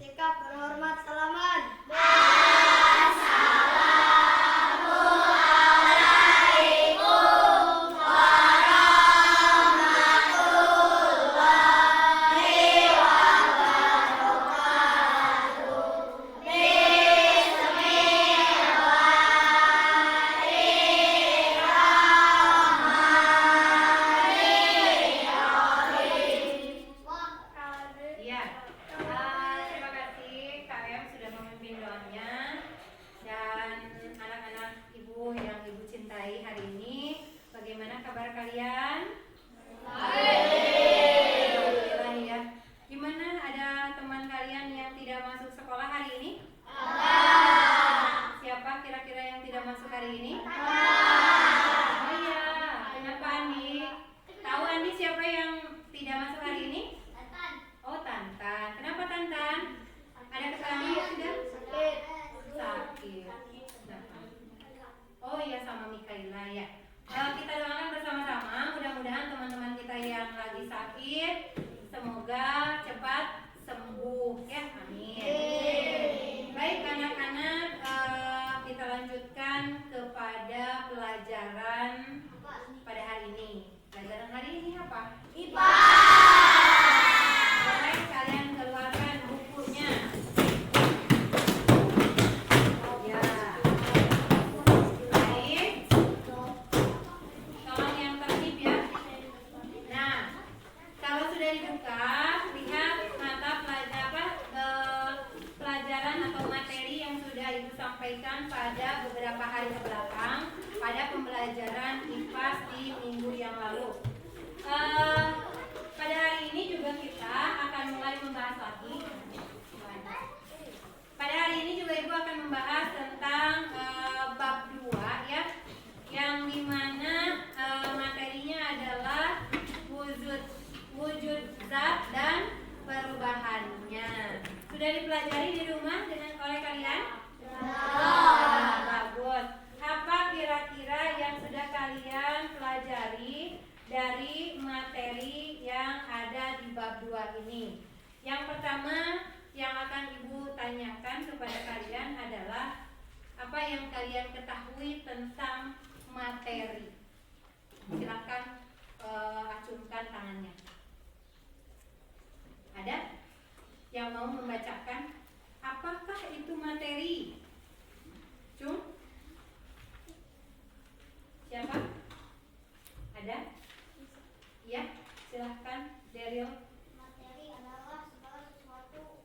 Sikap berhormat salaman. Bagaimana kabar kalian? Baik. Ya. Gimana, ada teman kalian yang tidak masuk sekolah hari ini? Siapa kira-kira yang tidak masuk hari ini? Oh iya, kenapa Andi? Tahu Andi siapa yang tidak masuk hari ini? Oh, Tantan. Kenapa Tantan? Ada kesalahan sudah? Sakit. Oh iya, sama Mikaela ya. Kita doakan bersama-sama, mudah-mudahan teman-teman kita yang lagi sakit semoga cepat sembuh ya, amin. Baik anak-anak, kita lanjutkan kepada pelajaran pada hari ini. Pelajaran hari ini apa? IPA. Baik, kalian keluarkan bukunya. Dibuka, lihat mata pelajaran atau materi yang sudah Ibu sampaikan pada beberapa hari kebelakang pada pembelajaran IPAS di minggu yang lalu. Pada hari ini juga kita akan mulai membahas lagi. Pada hari ini juga Ibu akan membahas tentang bab 2 ya, yang dimana materinya adalah wujud zat dan perubahannya. Sudah dipelajari di rumah oleh kalian? Bagus. Apa kira-kira yang sudah kalian pelajari dari materi yang ada di bab 2 ini? Yang pertama yang akan Ibu tanyakan kepada kalian adalah apa yang kalian ketahui tentang materi. Silakan acungkan tangannya. Ada yang mau membacakan? Apakah itu materi? Cung? Siapa? Ada? Ya, silahkan Daryl. Materi adalah segala sesuatu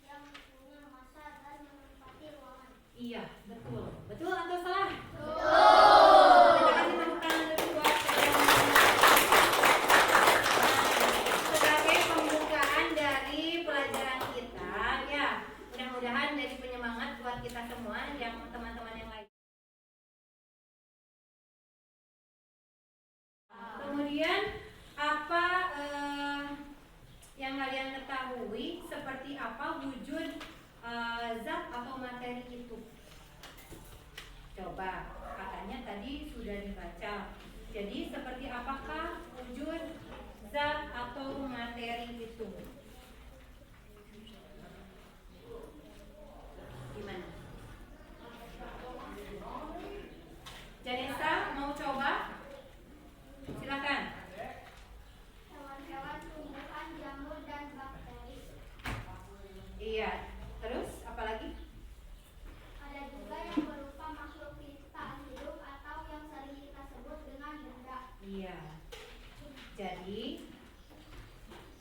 yang punya massa dan menempati ruangan. Iya, betul. Betul atau salah? Betul. Terima kasih tepuk tangan dulu buat sebagai pembukaan dari pelajaran kita ya. Mudah-mudahan jadi penyemangat buat kita semua yang teman-teman yang lain. Kemudian apa yang kalian ketahui seperti apa wujud zat atau materi itu? Coba, katanya tadi sudah dibaca. Jadi seperti apakah wujud zat atau materi itu? Gimana? Janessa mau coba? Silakan. Hewan-hewan, tumbuhan, jamur, dan bakteri. Iya. Terus apa lagi? Ada juga yang berupa makhluk tak hidup atau yang sering kita sebut dengan benda. Iya. Jadi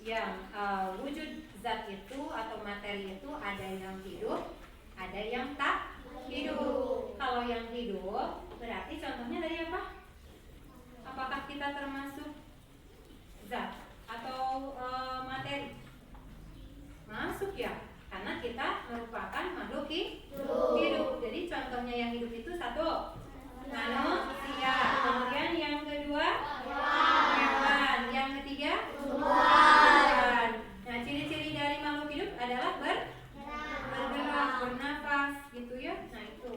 yang wujud zat itu atau materi itu ada yang hidup, ada yang tak hidup. Kalau yang hidup berarti contohnya dari apa? Apakah kita termasuk zat atau materi? Masuk ya, karena kita merupakan makhluk hidup. Jadi contohnya yang hidup itu satu, manusia. Kemudian yang kedua, hewan. Yang ketiga, tumbuhan. Nah, ciri-ciri dari makhluk hidup adalah bergerak, bernafas, gitu ya. Nah itu.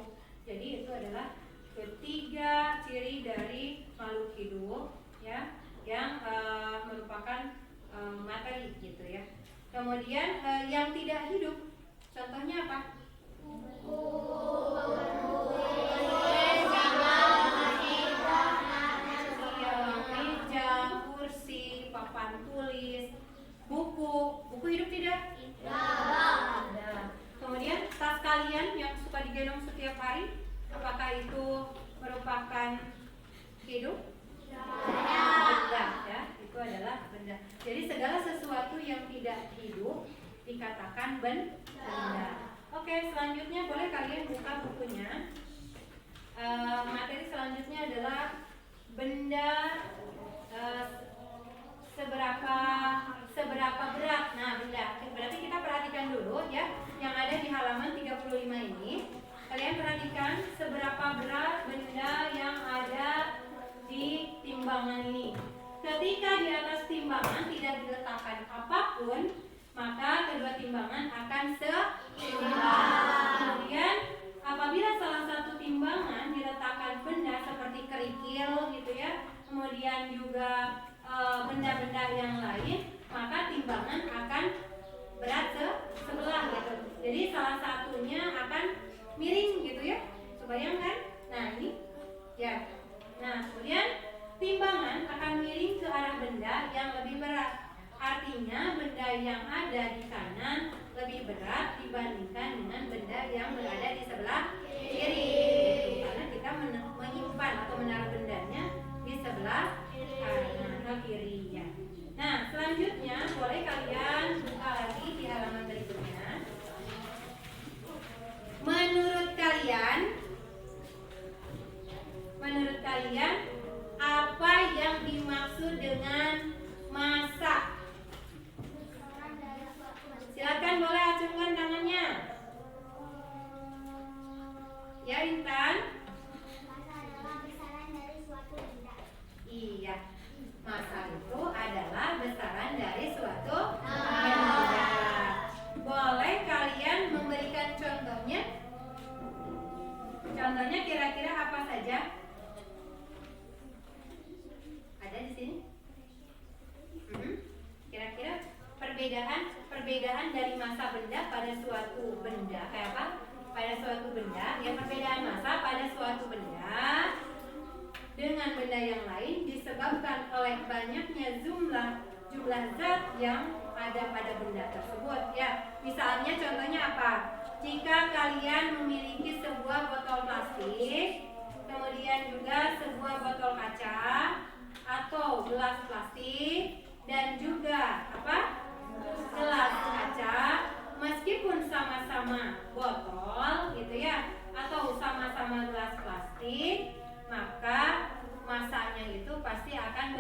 Jadi itu adalah ketiga ciri dari makhluk hidup ya, yang merupakan materi gitu ya. Kemudian yang tidak hidup, contohnya apa? Meja, kursi, papan tulis, buku hidup tidak? Tidak. Kemudian tas kalian yang suka digendong setiap hari, apakah itu merupakan hidup? Benda, ya, itu adalah benda. Jadi segala sesuatu yang tidak hidup dikatakan benda. Oke, selanjutnya boleh kalian buka bukunya. Materi selanjutnya adalah benda seberapa berat. Nah, benda. Berarti kita perhatikan dulu ya, yang ada di halaman 35 ini. Kalian perhatikan seberapa berat benda yang ada di timbangan ini. Ketika di atas timbangan tidak diletakkan apapun, maka kedua timbangan akan seimbang. Kemudian apabila salah satu timbangan diletakkan benda seperti kerikil gitu ya, kemudian juga benda-benda yang lain, maka timbangan akan berat sebelah gitu. Jadi salah satunya akan miring gitu ya. Kebayangkan? Nah, ini ya. Nah, kemudian timbangan akan miring ke arah benda yang lebih berat. Artinya benda yang ada di kanan lebih berat dibandingkan dengan benda yang berada di sebelah kiri. Karena kita menyimpan atau menaruh bendanya di sebelah kanan atau kiri ya. Nah, selanjutnya boleh kalian buka lagi di halaman berikutnya. Menurut kalian apa yang dimaksud dengan masa? Silakan boleh acungkan tangannya. Ya, Intan. Masa adalah besaran dari suatu benda. Iya. Masa itu adalah besaran dari suatu benda. Boleh kalian memberikan contohnya? Contohnya kira-kira apa saja? Ada di sini? Kira-kira perbedaan dari masa benda pada suatu benda kayak apa? Pada suatu benda, ya perbedaan masa pada suatu benda dengan benda yang lain disebabkan oleh banyaknya jumlah zat yang ada pada benda tersebut ya. Misalnya contohnya apa? Jika kalian memiliki sebuah botol plastik, kemudian juga sebuah botol kaca atau gelas plastik dan juga apa? Gelas kaca, meskipun sama-sama botol gitu ya, atau sama-sama gelas plastik, maka masanya itu pasti akan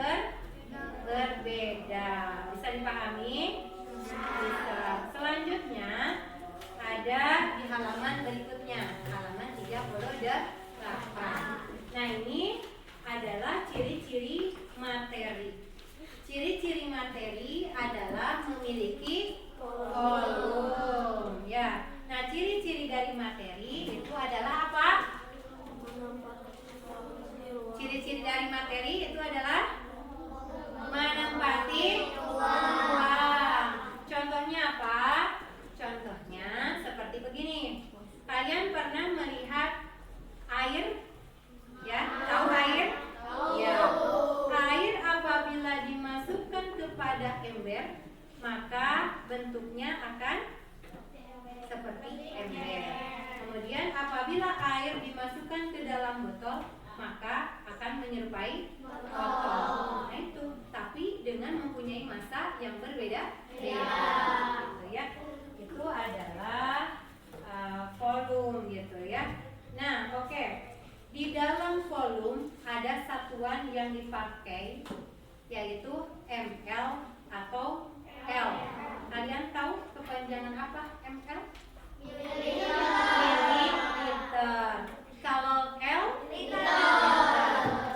berbeda. Bisa dipahami? Bisa. Selanjutnya ada di halaman berikutnya, halaman 38. Nah, ini adalah ciri-ciri materi. Ciri-ciri materi adalah memiliki kolom. Ya. Nah, ciri-ciri dari materi itu adalah apa? Ciri-ciri dari materi itu adalah menempati ruang. Contohnya apa? Contohnya seperti begini. Kalian pernah melihat air? Ya, tahu air? Ya. Air apabila dimasukkan kepada ember, maka bentuknya akan seperti ember. Kemudian apabila air dimasukkan ke dalam botol, maka akan menyerupai botol. Nah, itu, tapi dengan mempunyai massa yang berbeda. Gitu ya. Itu adalah volume gitu ya. Nah, oke. Di dalam volume ada satuan yang dipakai, yaitu ml atau L. Kalian tahu kepanjangan apa ml? Mililiter. Kalau L? Liter.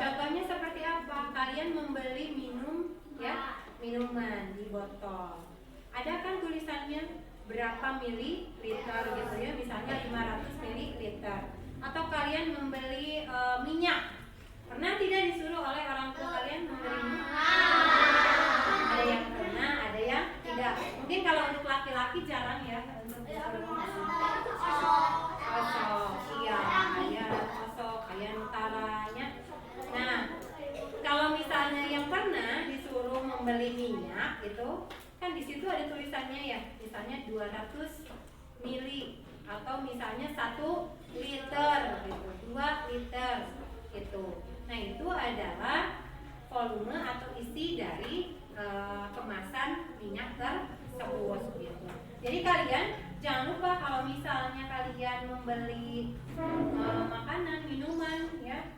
Contohnya seperti apa? Kalian membeli minuman di botol. Ada kan tulisannya berapa mililiter gitu ya, misalnya 500 mililiter. Atau kalian membeli minyak, pernah tidak disuruh oleh orang tua kalian membeli minyak? Ada yang pernah, ada yang tidak. Mungkin kalau laki-laki jarang ya untuk kosong. Iya, ayam kosong, ayam nutaranya. Nah, kalau misalnya yang pernah disuruh membeli minyak itu kan di situ ada tulisannya ya, misalnya 200 mili atau misalnya 1 liter gitu, 2 liter gitu. Nah, itu adalah volume atau isi dari kemasan minyak tersebut gitu. Jadi kalian jangan lupa kalau misalnya kalian membeli makanan, minuman ya,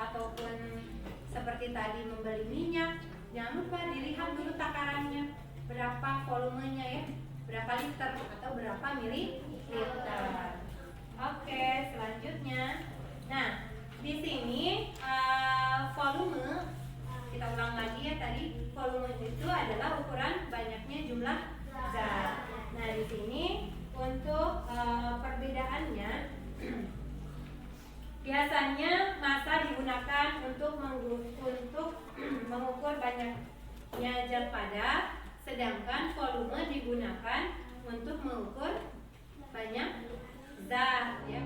ataupun seperti tadi membeli minyak, jangan lupa dilihat dulu takarannya berapa volumenya ya, berapa liter atau berapa mililiter. Oke, selanjutnya, nah di sini volume, kita ulang lagi ya tadi, volume itu adalah ukuran banyaknya jumlah zat. Nah di sini untuk perbedaannya, biasanya massa digunakan untuk mengukur banyaknya zat padat, sedangkan volume digunakan untuk mengukur banyak zat ya.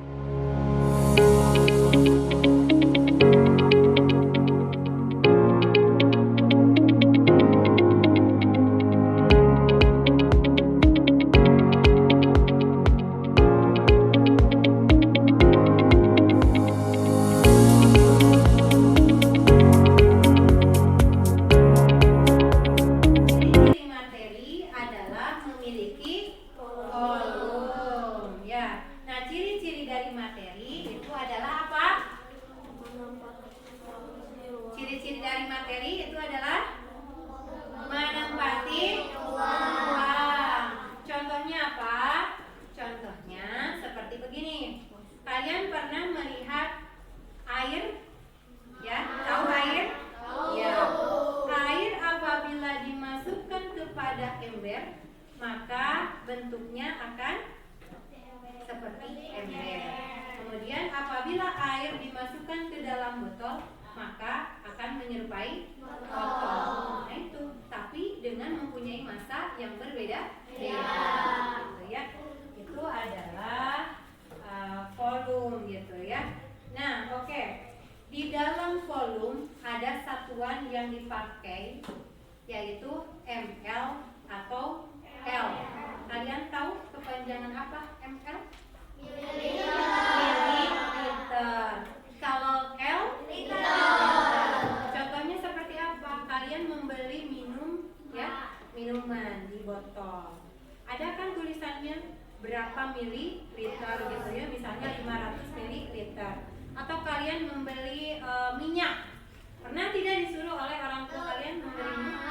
Ciri-ciri dari materi itu adalah menempati ruang. Contohnya apa? Contohnya seperti begini. Kalian pernah melihat air? Ya, tahu air? Ya. Air apabila dimasukkan kepada ember, maka bentuknya akan seperti ember. Kemudian apabila air dimasukkan ke dalam botol, maka akan menyerupai botol. Nah itu, tapi dengan mempunyai massa yang berbeda. Gitu ya. Itu adalah volume gitu ya. Nah, oke. Di dalam volume ada satuan yang dipakai, yaitu ml atau L. Kalian tahu kepanjangan apa ml? Mililiter. Kalau L? Liter. Contohnya seperti apa? Kalian membeli minum ya, minuman di botol. Ada kan tulisannya berapa mililiter gitu ya, misalnya 500 mililiter. Atau kalian membeli minyak. Pernah tidak disuruh oleh orang tua kalian membeli minyak?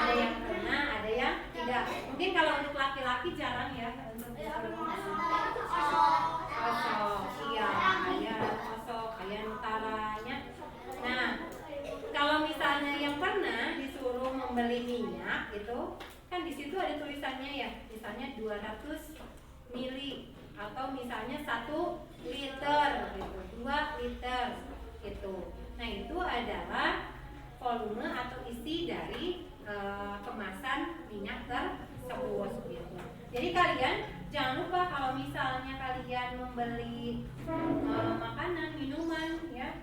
Ada yang pernah, ada yang tidak. Mungkin kalau untuk laki-laki jarang ya untuk kosong. Iya, ayam kosong, ayam nutaranya. Nah, kalau misalnya yang pernah disuruh membeli minyak itu kan di situ ada tulisannya ya, misalnya 200 mili atau misalnya 1 liter gitu, 2 liter gitu. Nah, itu adalah volume atau isi dari kemasan minyak tersebut gitu. Jadi kalian jangan lupa kalau misalnya kalian membeli makanan, minuman ya,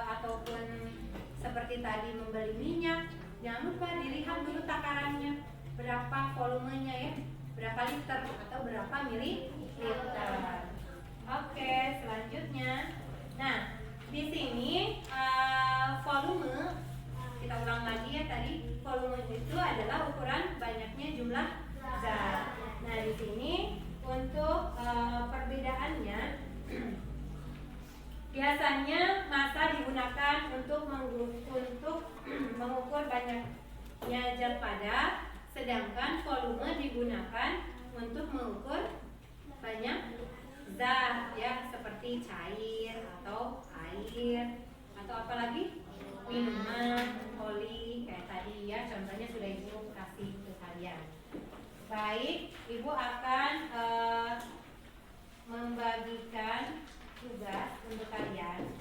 ataupun seperti tadi membeli minyak, jangan lupa dilihat dulu takarannya berapa volumenya ya, berapa liter atau berapa mililiter. Oke, selanjutnya, nah di sini volume, kita ulang lagi ya tadi, volume itu adalah ukuran banyaknya jumlah zat. Nah di sini untuk perbedaannya, biasanya massa digunakan untuk mengukur banyaknya zat padat, sedangkan volume digunakan untuk mengukur banyak zat ya, seperti cair atau air atau apalagi minuman, oli kayak tadi ya, contohnya sudah ibu kasih ke kalian. Baik, ibu akan membagikan tugas untuk kalian.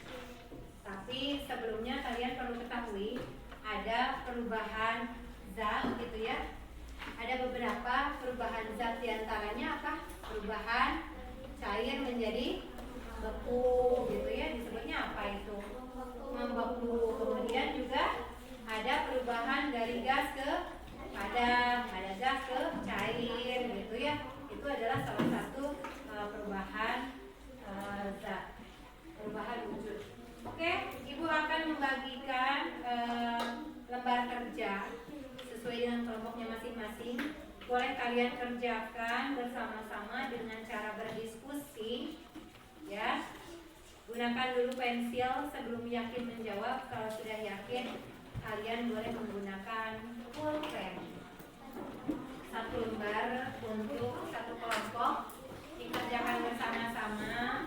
Tapi sebelumnya kalian perlu ketahui ada perubahan zat gitu ya. ada beberapa perubahan zat, diantaranya apa? Perubahan cair menjadi beku gitu ya, disebutnya apa itu? Membeku. Kemudian juga ada perubahan dari gas ke padat, ada gas ke cair gitu ya. Itu adalah salah satu perubahan zat, perubahan wujud. Oke, Ibu akan membagikan lembar kerja sesuai dengan kelompoknya masing-masing. Boleh kalian kerjakan bersama-sama dengan cara berdiskusi, ya. Gunakan dulu pensil sebelum yakin menjawab. Kalau sudah yakin, kalian boleh menggunakan pulpen. Satu lembar untuk satu kelompok, dikerjakan bersama-sama.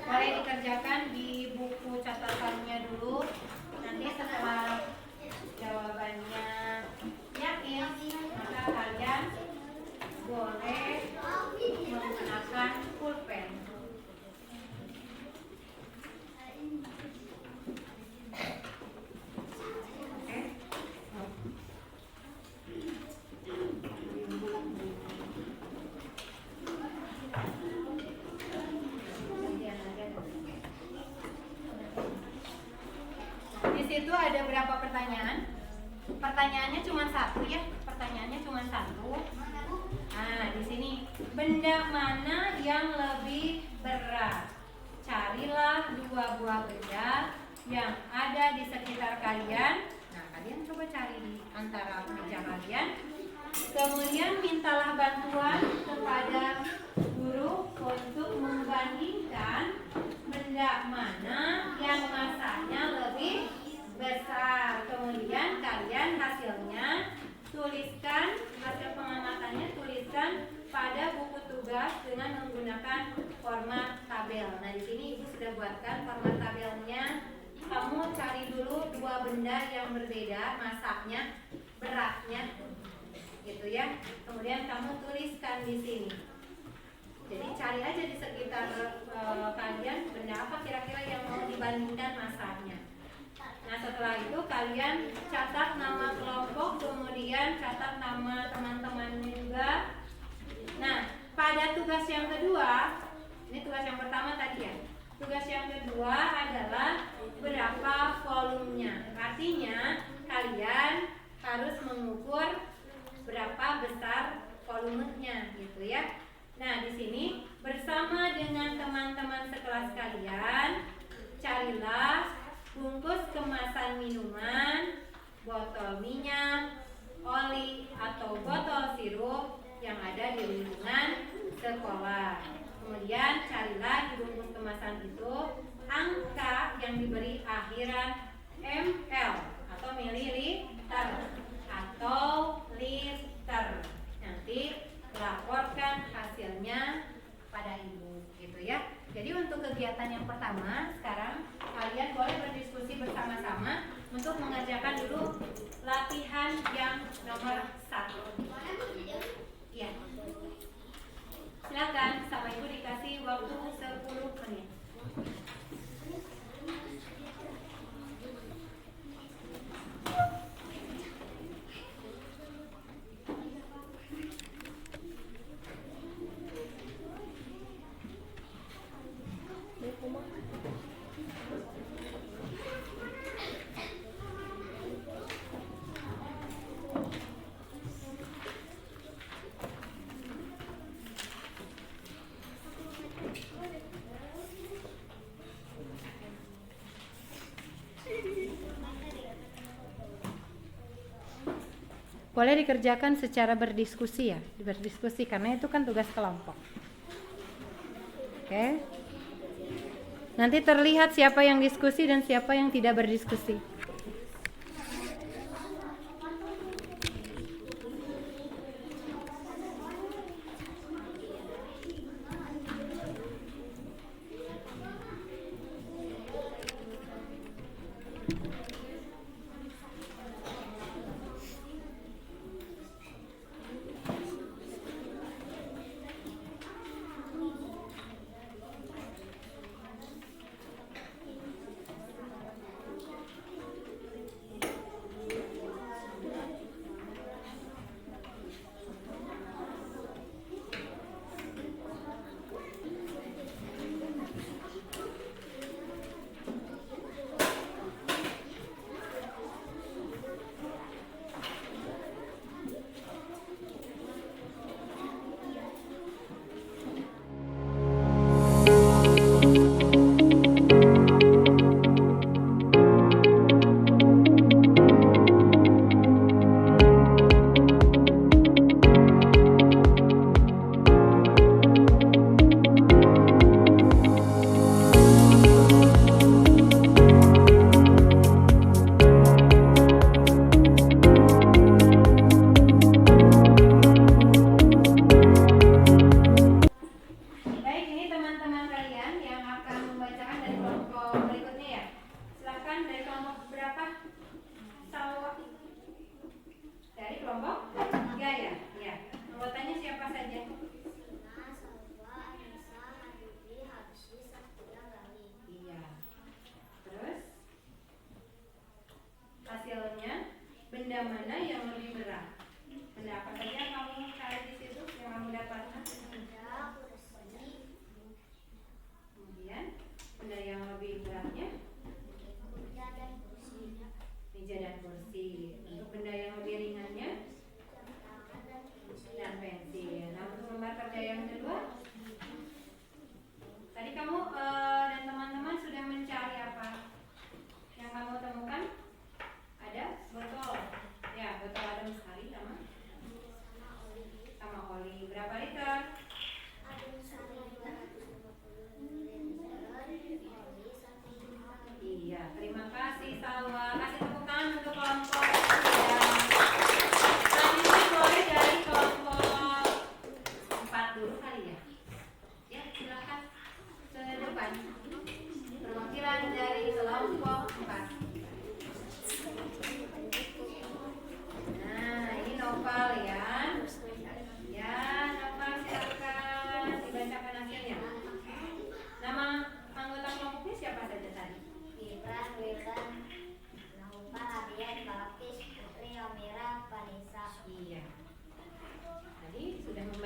Boleh dikerjakan di buku catatannya dulu. Nanti setelah jawabannya yakin, maka kalian boleh menggunakan pulpen. Oke. Di situ ada berapa pertanyaan? Pertanyaannya cuma satu ya. Pertanyaannya cuma satu. Nah, di sini benda mana yang lebih berat? Carilah 2 buah benda yang ada di sekitar kalian. Nah, kalian coba cari di antara meja kalian. Kemudian mintalah bantuan kepada guru untuk membandingkan benda mana yang masanya lebih besar. Kemudian kalian hasilnya tuliskan, hasil pengamatannya tuliskan pada buku tugas dengan menggunakan format tabel. Nah, di sini Ibu sudah buatkan format tabelnya. Kamu cari dulu 2 benda yang berbeda masaknya, beratnya, gitu ya. Kemudian kamu tuliskan di sini. Jadi cari aja di sekitar kalian benda apa kira-kira yang mau dibandingkan masaknya. Nah, setelah itu kalian catat nama kelompok, kemudian catat nama teman-temannya juga. Nah, pada tugas yang kedua, ini tugas yang pertama tadi ya. Tugas yang kedua adalah berapa volumenya. Artinya kalian harus mengukur berapa besar volumenya gitu ya. Nah, di sini bersama dengan teman-teman sekelas kalian, carilah bungkus kemasan minuman, botol minyak, oli, atau botol sirup yang ada di lingkungan sekolah. Kemudian carilah di bungkus kemasan itu angka yang diberi akhiran ml atau mililiter atau liter. Nanti laporkan hasilnya pada Ibu gitu ya. Jadi untuk kegiatan yang pertama, sekarang kalian boleh berdiskusi bersama-sama untuk mengerjakan dulu latihan yang nomor 1. Ya. Silakan, sama Ibu dikasih waktu 10 menit. Boleh dikerjakan secara berdiskusi ya, berdiskusi karena itu kan tugas kelompok. Oke. Nanti terlihat siapa yang diskusi dan siapa yang tidak berdiskusi.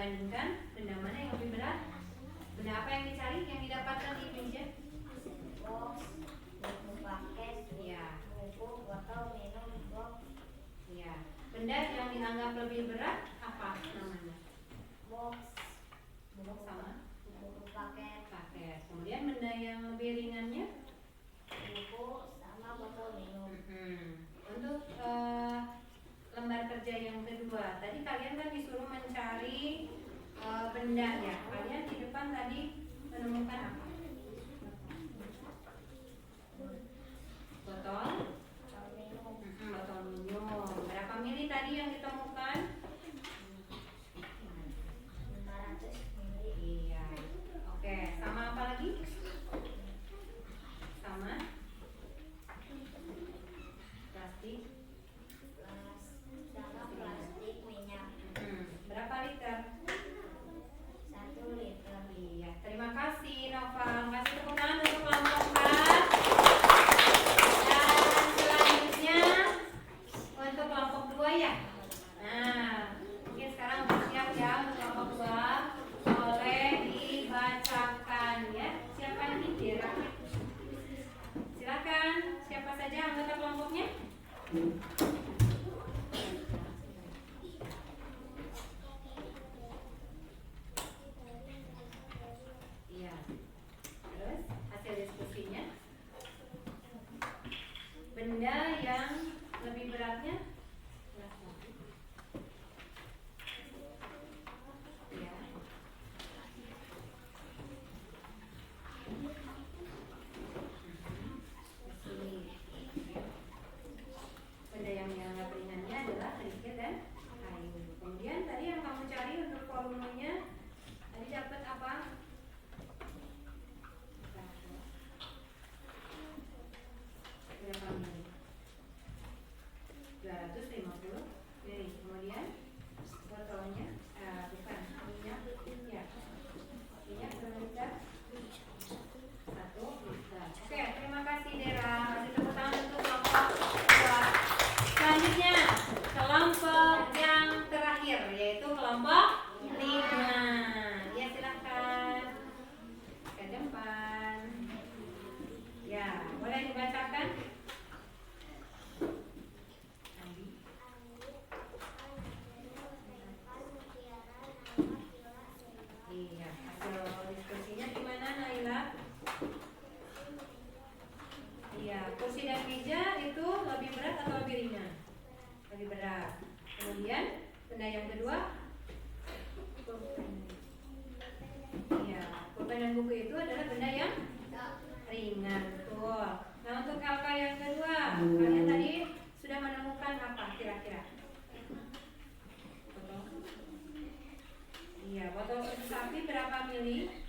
bandingkan benda mana yang lebih berat. Benda apa yang dicari, yang didapatkan di meja? Box, buku paket, Ya, buku, botol minum, box, ya. Benda yang dianggap lebih berat apa namanya? box, Box sama buku paket, paket. Kemudian benda yang lebih ringannya? buku sama botol minum. Untuk lembar kerja yang kedua, tadi kalian kan disuruh mencari benda ya. Kalian di depan tadi menemukan apa? Botol? Botol minum, Botol minum. Berapa mili tadi yang ditemukan? 500 mili. Iya. Oke, sama apa lagi? Sama plastik. Sama plastik minyak Berapa liter? 1 liter. Iya, terima kasih Noval. Kasih tepuk tangan untuk kelompok 4. Dan selanjutnya untuk kelompok 2 ya. Nah, mungkin sekarang udah siap ya untuk kelompok 2. Boleh dibacakan ya. Siapa ini? Dirakit. Silakan. Siapa saja anggota kelompoknya? Iya. Terus hasil diskusinya. Benda yang lebih beratnya? Iya. Benda yang dianggap ringannya adalah kerikil dan kayu. Kemudian tadi yang kamu cari untuk volumenya, tadi dapat apa? Berapa mili? 250 mili. Kemudian botolnya, bukan minyak, ya. Minyak berapa liter? 1 liter. Oke, terima kasih Dera. Kasih tepuk tangan untuk kelompok 2. Selanjutnya kelompok yang terakhir yaitu kelompok 5. Ya, silakan ke depan. Ya, boleh dibacakan. Andi. Iya, hasil diskusinya gimana Naila? Iya, kursi dan meja itu lebih berat atau lebih ringan? Lebih berat. Kemudian benda yang kedua, pulpen. Iya, pulpen dan buku itu adalah benda yang ringan, betul. Nah, untuk LK yang kedua, kalian tadi sudah menemukan apa kira-kira? Botol. Iya, botol susu sapi berapa mili?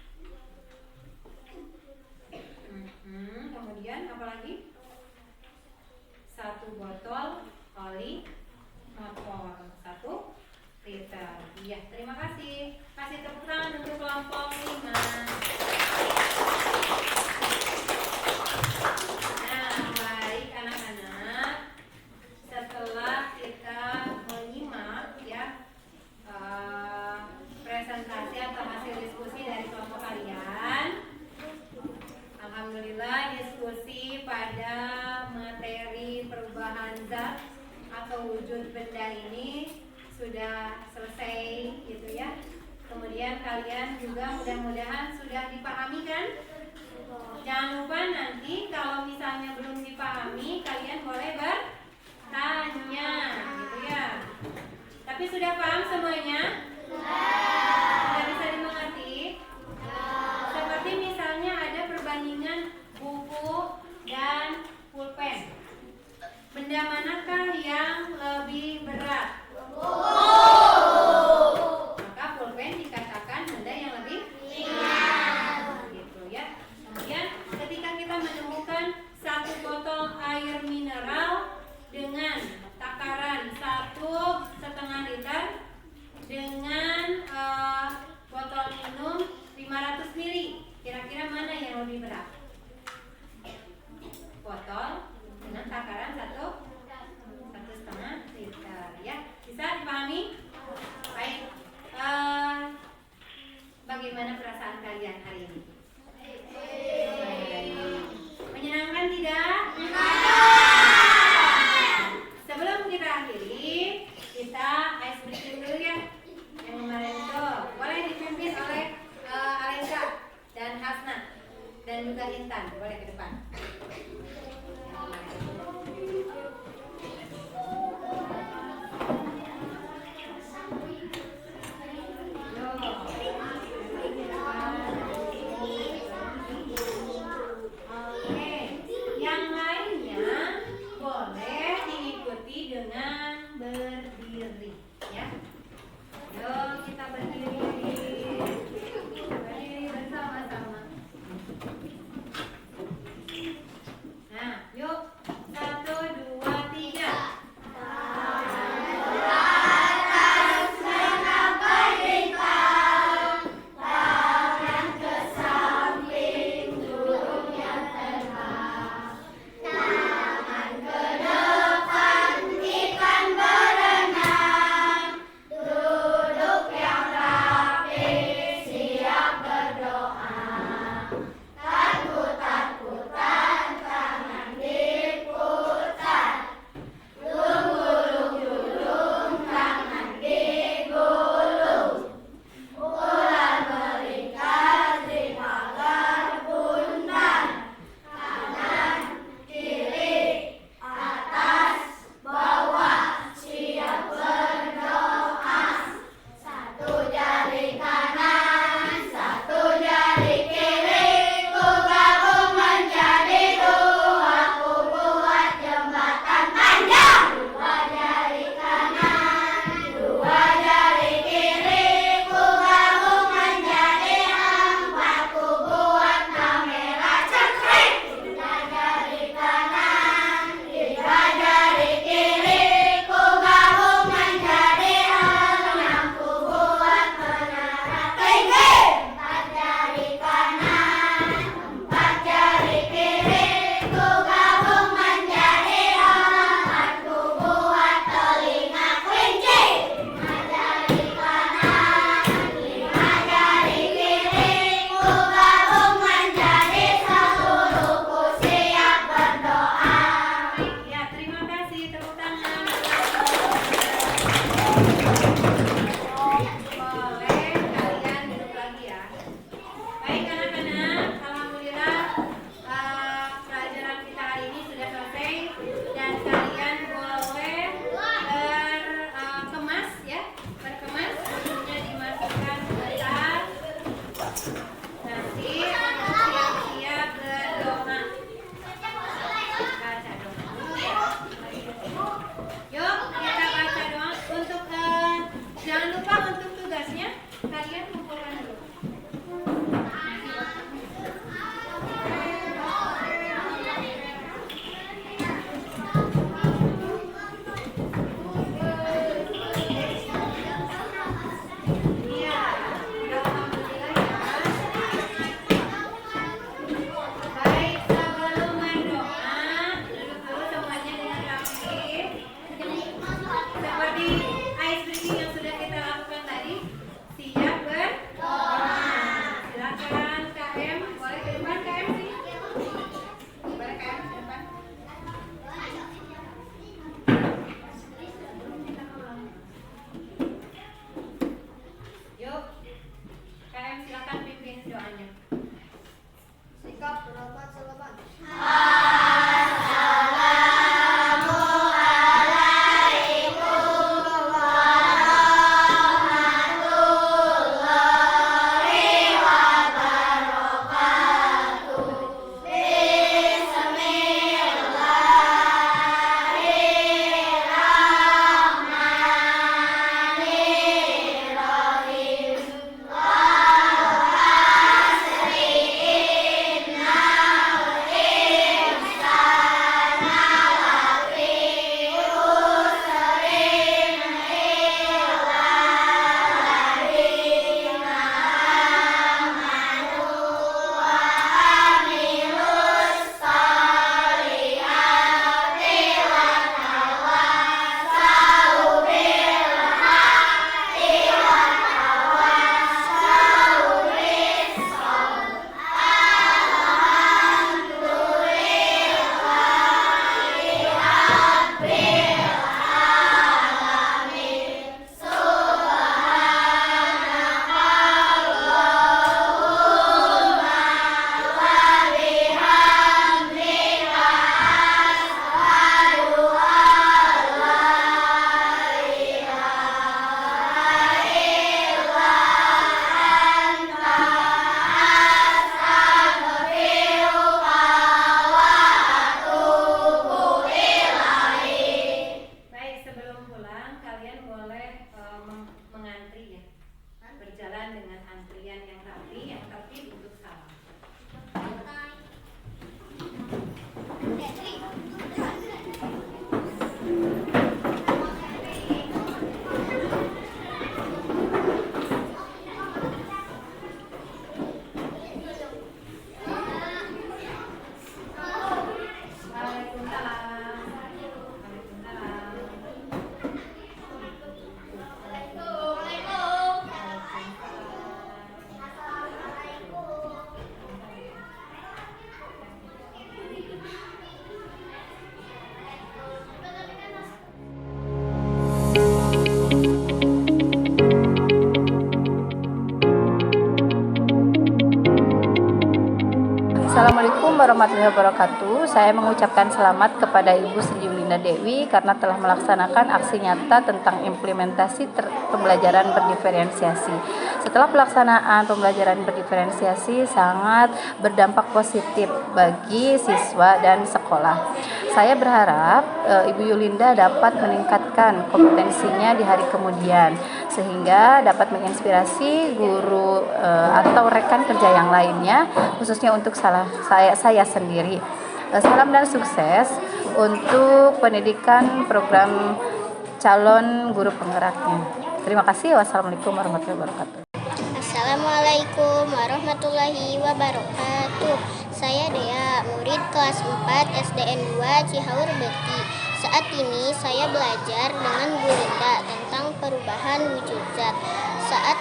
Kemudian apa lagi? 1 botol oli motor 1 liter. Iya, terima kasih. Kasih tepuk tangan untuk kelompok 5. Nah, baik anak-anak. Setelah kita menyimak ya presentasi atau hasil diskusi dari kelompok kalian, alhamdulillah diskusi pada materi perubahan zat atau wujud benda ini sudah selesai gitu ya. Kemudian kalian juga mudah-mudahan sudah dipahami kan? Jangan lupa nanti kalau misalnya belum dipahami kalian boleh bertanya gitu ya. Tapi sudah paham semuanya? Sudah bisa dimengerti? Seperti misalnya ada perbandingan buku dan pulpen. Benda manakah yang lebih berat? Maka pulpen dikatakan benda yang lebih ringan. Gitu ya. Kemudian ketika kita menemukan 1 botol air mineral dengan takaran 1,5 liter dengan Yuk kita baca doang. Untuk jangan lupa untuk tugasnya kalian kumpulkan dulu. Iya, alhamdulillah ya. Baik, sebelum berdoa, duduk dulu semuanya dengan rapi. Seperti ice breathing yang sudah kita lakukan tadi, siap berdoa. Silakan KM, boleh ke depan KM sih. Boleh KM ke depan. Yuk, KM silakan pimpin doanya. Sikap berdoa selamat. Baik, sebelum pulang kalian boleh mengantri ya. Berjalan dengan antrian yang rapi, yang tertib untuk salam. Waalaikumsalam. Assalamualaikum warahmatullahi wabarakatuh. Saya mengucapkan selamat kepada Ibu Sri Yulinda Dewi karena telah melaksanakan aksi nyata tentang implementasi pembelajaran berdiferensiasi. Setelah pelaksanaan pembelajaran berdiferensiasi sangat berdampak positif bagi siswa dan sekolah. Saya berharap Ibu Yulinda dapat meningkatkan kompetensinya di hari kemudian sehingga dapat menginspirasi guru atau rekan kerja yang lainnya, khususnya untuk saya sendiri. Salam dan sukses untuk pendidikan program calon guru penggeraknya. Terima kasih. Wassalamualaikum warahmatullahi wabarakatuh. Assalamualaikum warahmatullahi wabarakatuh. Saya Dea, murid kelas 4 SDN 2 Cihaur Bekti. Saat ini saya belajar dengan Bu Linda tentang perubahan wujud zat. Saat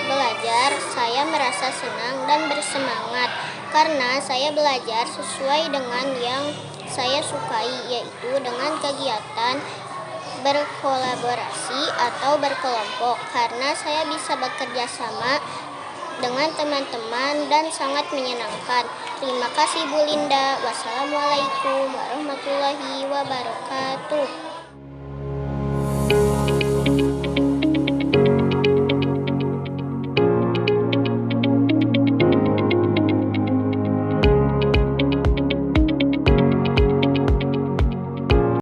belajar, saya merasa senang dan bersemangat karena saya belajar sesuai dengan yang saya sukai, yaitu dengan kegiatan berkolaborasi atau berkelompok, karena saya bisa bekerja sama dengan teman-teman dan sangat menyenangkan. Terima kasih Bu Linda. Wassalamualaikum warahmatullahi wabarakatuh.